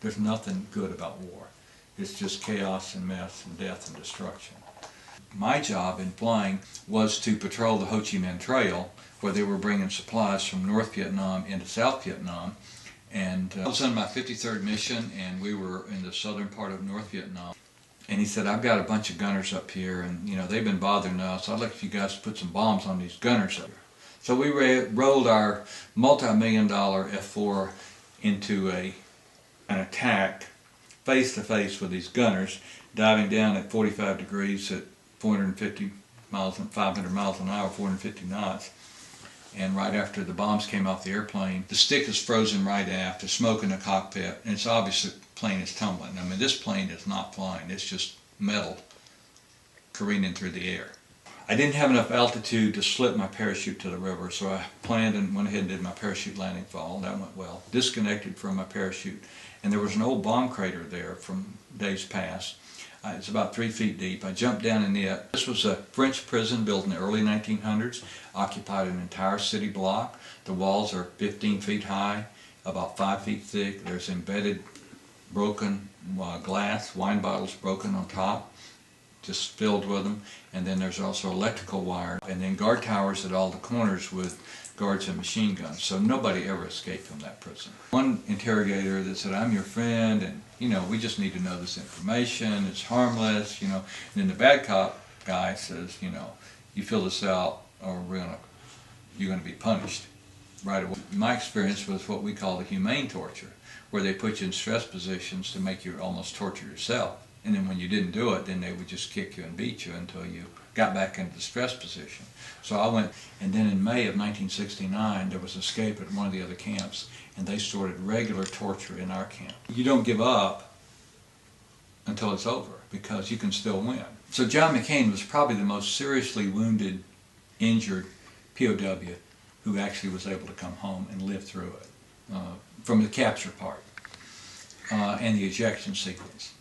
There's nothing good about war. It's just chaos and mess and death and destruction. My job in flying was to patrol the Ho Chi Minh Trail, where they were bringing supplies from North Vietnam into South Vietnam. And I was on my 53rd mission, and we were in the southern part of North Vietnam. And he said, I've got a bunch of gunners up here, and they've been bothering us. I'd like you guys to put some bombs on these gunners up here. So we rolled our multi-million-dollar F-4 into an attack face-to-face with these gunners, diving down at 45 degrees at 450 miles and 500 miles an hour, 450 knots. And right after the bombs came off the airplane, the stick is frozen right aft, there's smoke in the cockpit, and it's obvious the plane is tumbling. I mean, this plane is not flying, it's just metal careening through the air. I didn't have enough altitude to slip my parachute to the river, so I planned and went ahead and did my parachute landing fall. That went well. Disconnected from my parachute, and there was an old bomb crater there from days past. It's about 3 feet deep. I jumped down in it. This was a French prison built in the early 1900s, occupied an entire city block. The walls are 15 feet high, about 5 feet thick. There's embedded broken glass, wine bottles broken on top, just filled with them. And then there's also electrical wire, and then guard towers at all the corners with guards and machine guns. So nobody ever escaped from that prison. One interrogator that said, I'm your friend, and we just need to know this information, it's harmless, and then the bad cop guy says, you fill this out or you're gonna be punished right away. My experience was what we call the humane torture, where they put you in stress positions to make you almost torture yourself. And then when you didn't do it, then they would just kick you and beat you until you got back into the stress position. So I went, and then in May of 1969, there was escape at one of the other camps, and they started regular torture in our camp. You don't give up until it's over, because you can still win. So John McCain was probably the most seriously wounded, injured POW who actually was able to come home and live through it, from the capture part and the ejection sequence.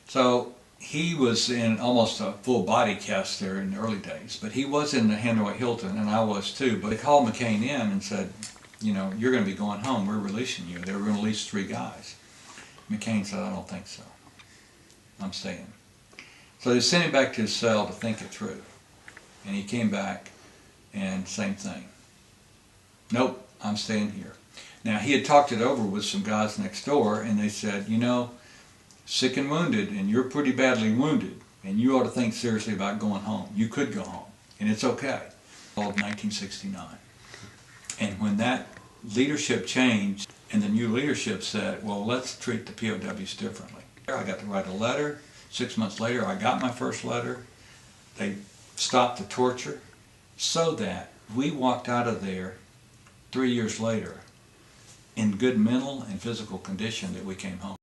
So he was in almost a full body cast there in the early days, but he was in the Hanoi Hilton, and I was too. But they called McCain in and said, you're going to be going home, we're releasing you. They were going to release 3 guys. McCain said, I don't think so. I'm staying. So they sent him back to his cell to think it through. And he came back, and same thing. Nope, I'm staying here. Now, he had talked it over with some guys next door, and they said, sick and wounded, and you're pretty badly wounded, and you ought to think seriously about going home. You could go home, and it's okay. Called 1969. And when that leadership changed, and the new leadership said, well, let's treat the POWs differently. I got to write a letter. 6 months later, I got my first letter. They stopped the torture so that we walked out of there 3 years later in good mental and physical condition that we came home.